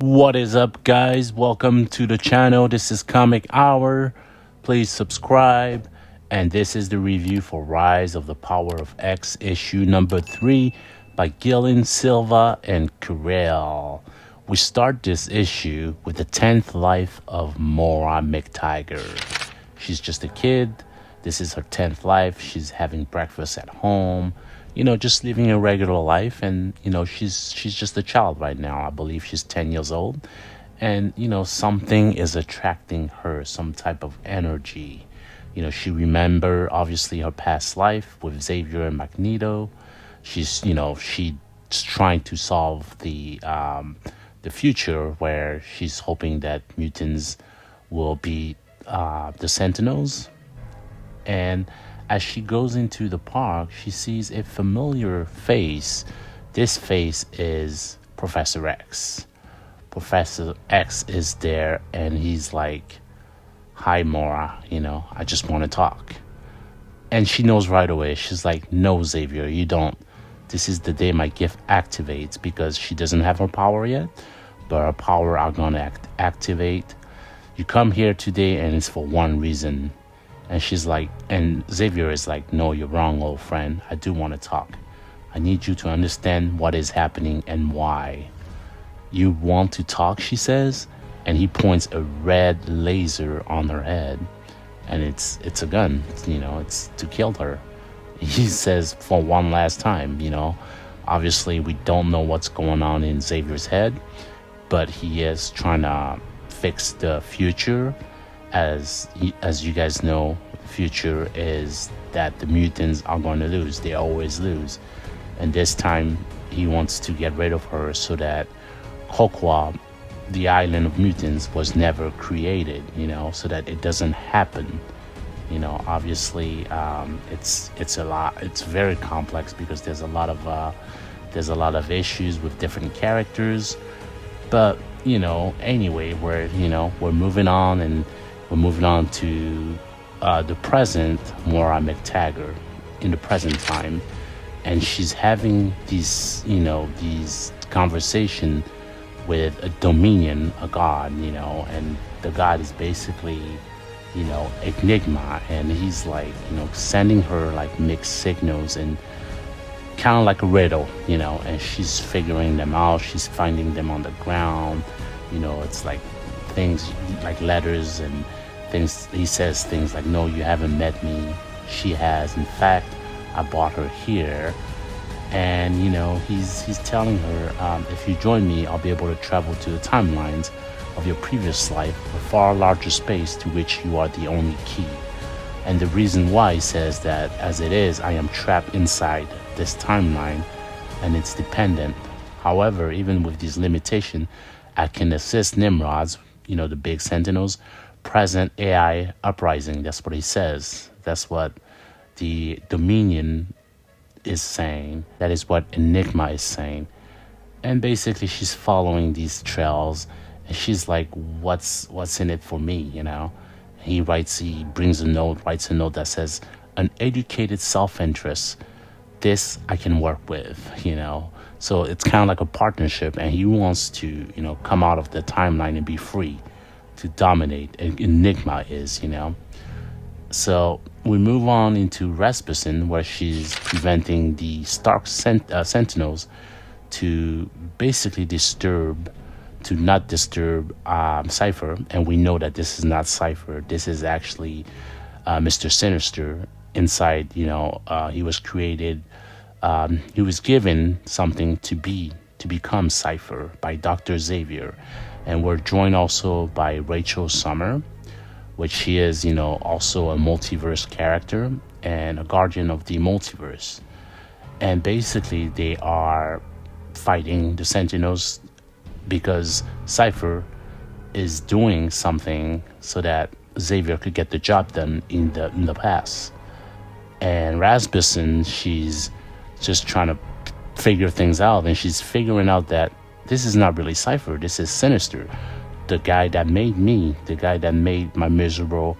What is up, guys? Welcome to the channel. This is Comic Hour. Please subscribe. And this is the review for Rise of the Power of X, issue number 3 by Gillen, Silva, and Carell. We start this issue with the 10th life of Moira McTiger. She's just a kid. This is her 10th life. She's having breakfast at home, just living a regular life. And, she's just a child right now. I believe she's 10 years old. And, something is attracting her, some type of energy. She remember obviously her past life with Xavier and Magneto. She's trying to solve the future where she's hoping that mutants will be the Sentinels. And as she goes into the park, she sees a familiar face. This face is Professor X. Professor X is there, and he's like, "Hi, Mora, I just want to talk." And she knows right away. She's like, "No, Xavier, you don't. This is the day my gift activates," because she doesn't have her power yet, but her power are going to activate. "You come here today, and it's for one reason." And she's like, and Xavier is like, "No, you're wrong, old friend. I do want to talk. I need you to understand what is happening and why." "You want to talk?" she says, and he points a red laser on her head, and it's a gun. It's to kill her. He says for one last time, obviously we don't know what's going on in Xavier's head, but he is trying to fix the future. As you guys know, the future is that the mutants are going to lose. They always lose. And this time he wants to get rid of her so that Kokwa, the island of mutants, was never created, so that it doesn't happen. Obviously, it's a lot. It's very complex because there's a lot of issues with different characters. But anyway, we're moving on, and we're moving on to the present, Moira McTaggart, in the present time, and she's having these conversation with a Dominion, a god, and the god is basically, Enigma, and he's like, sending her like mixed signals and kind of like a riddle, and she's figuring them out. She's finding them on the ground. It's like things like letters and things. He says things like, "No, you haven't met me." She has. "In fact, I brought her here." And he's telling her, "If you join me, I'll be able to travel to the timelines of your previous life, a far larger space to which you are the only key. And the reason why," he says, "that as it is, I am trapped inside this timeline, and it's dependent. However, even with these limitations, I can assist Nimrods, the big Sentinels, present AI uprising." That's what he says. That's what the Dominion is saying. That is what Enigma is saying. And basically she's following these trails, and she's like, what's in it for me? He writes a note that says, "An educated self-interest. This I can work with." So it's kind of like a partnership, and he wants to come out of the timeline and be free to dominate. And Enigma is. So we move on into Rasputin, where she's preventing the Stark Sentinels to basically not disturb Cypher. And we know that this is not Cypher. This is actually Mr. Sinister. Inside, he was created. He was given something to become Cypher by Dr. Xavier. And we're joined also by Rachel Summer, which she is, also a multiverse character and a guardian of the multiverse. And basically they are fighting the Sentinels because Cypher is doing something so that Xavier could get the job done in the past. And Rasputin, she's just trying to figure things out, and she's figuring out that this is not really Cypher, this is Sinister, the guy that made me, the guy that made my miserable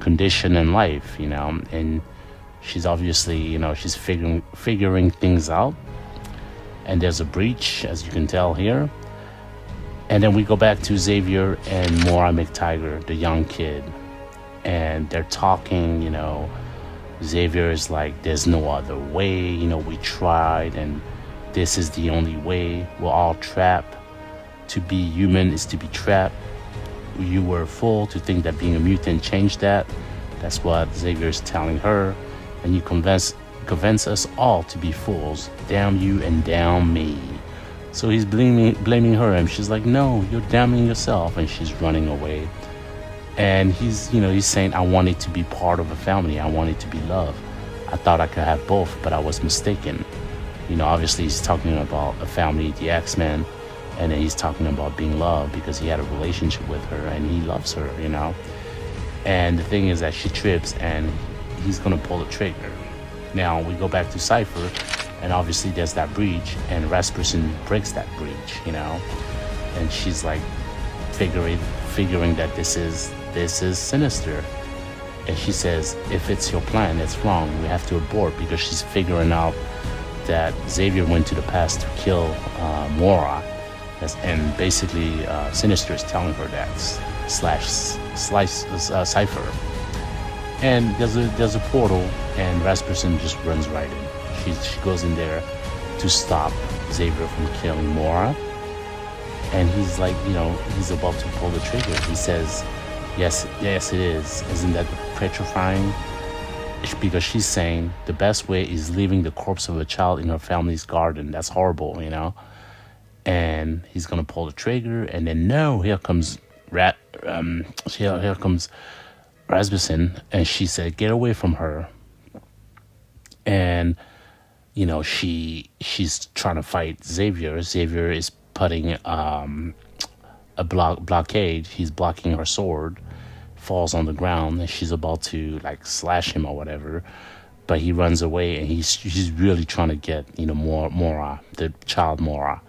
condition in life, and she's obviously, she's figuring things out. And there's a breach, as you can tell here. And then we go back to Xavier and Mora McTiger, the young kid, and they're talking. Xavier is like, there's no other way, we tried, and this is the only way. We're all trapped. To be human is to be trapped. You were a fool to think that being a mutant changed that. That's what Xavier is telling her. And you convince us all to be fools. Damn you and damn me. So he's blaming her, and she's like, no, you're damning yourself, and she's running away. And he's saying, I wanted to be part of a family. I wanted to be loved. I thought I could have both, but I was mistaken. Obviously he's talking about a family, the X-Men, and then he's talking about being loved because he had a relationship with her and he loves her, And the thing is that she trips and he's gonna pull the trigger. Now we go back to Cypher, and obviously there's that breach, and Rasputin breaks that breach, and she's like figuring that this is sinister. And she says, if it's your plan, it's wrong. We have to abort, because she's figuring out that Xavier went to the past to kill Mora. And basically Sinister is telling her that Cypher. And there's a portal, and Rasputin just runs right in. She goes in there to stop Xavier from killing Mora. And he's like, he's about to pull the trigger. He says, yes it is. Isn't that petrifying? Because she's saying the best way is leaving the corpse of a child in her family's garden. That's horrible, And he's gonna pull the trigger, and then no, here comes here comes Rasputin, and she said, get away from her. And she's trying to fight Xavier. Xavier is putting a blockade. He's blocking her sword, falls on the ground, and she's about to slash him or whatever, but he runs away, and he's really trying to get Mora, the child Mora,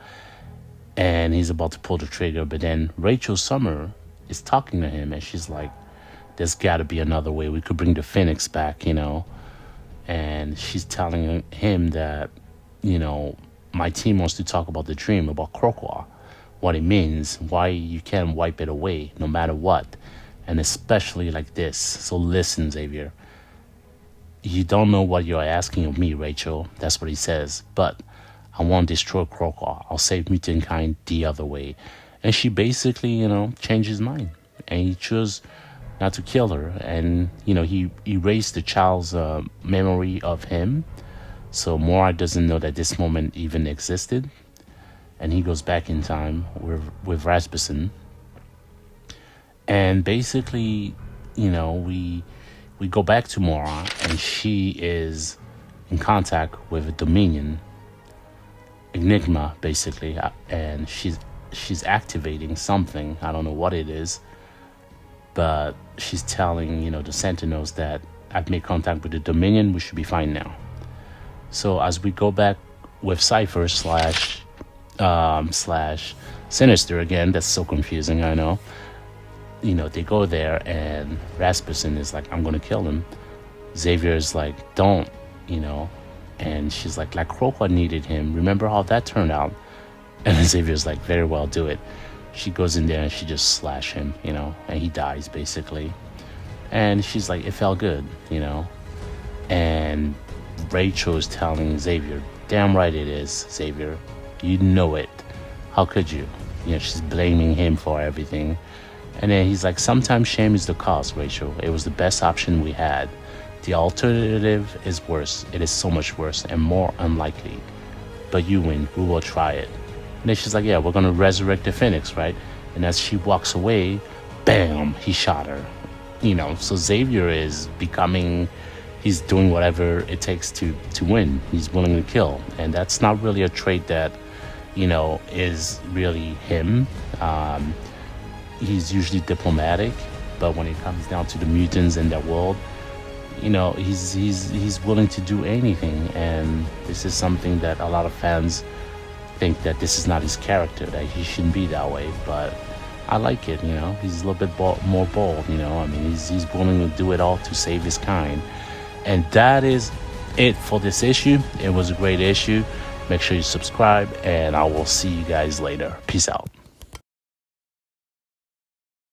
and he's about to pull the trigger. But then Rachel Summer is talking to him, and she's like, there's got to be another way. We could bring the Phoenix back, and she's telling him that my team wants to talk about the dream, about Krokwa, what it means, why you can't wipe it away no matter what, and especially like this. So listen, Xavier, you don't know what you're asking of me, Rachel. That's what he says. But I won't destroy Krokwa. I'll save mutant kind the other way. And she basically, changed his mind, and he chose not to kill her. And he erased the child's memory of him, so Mora doesn't know that this moment even existed. And he goes back in time with Rasputin. And basically, we go back to Mora, and she is in contact with a Dominion, Enigma, basically, and she's activating something. I don't know what it is, but she's telling the Sentinels that I've made contact with the Dominion. We should be fine now. So as we go back with Cypher slash Sinister again, that's so confusing, I know. They go there, and Rasputin is like, I'm gonna kill him. Xavier is like, don't, and she's like Krokwa needed him. Remember how that turned out? And Xavier's like, very well, do it. She goes in there and she just slash him, and he dies basically. And she's like, it felt good, and Rachel is telling Xavier, damn right it is, Xavier. You know it. How could you? She's blaming him for everything. And then he's like, sometimes shame is the cause, Rachel. It was the best option we had. The alternative is worse. It is so much worse and more unlikely. But you win. We will try it. And then she's like, yeah, we're going to resurrect the Phoenix, right? And as she walks away, bam, he shot her. So Xavier is he's doing whatever it takes to win. He's willing to kill. And that's not really a trait that, is really him. He's usually diplomatic, but when it comes down to the mutants in that world, he's willing to do anything. And this is something that a lot of fans think that this is not his character, that he shouldn't be that way. But I like it, he's a little bit more bold, he's willing to do it all to save his kind. And that is it for this issue. It was a great issue. Make sure you subscribe, and I will see you guys later. Peace out.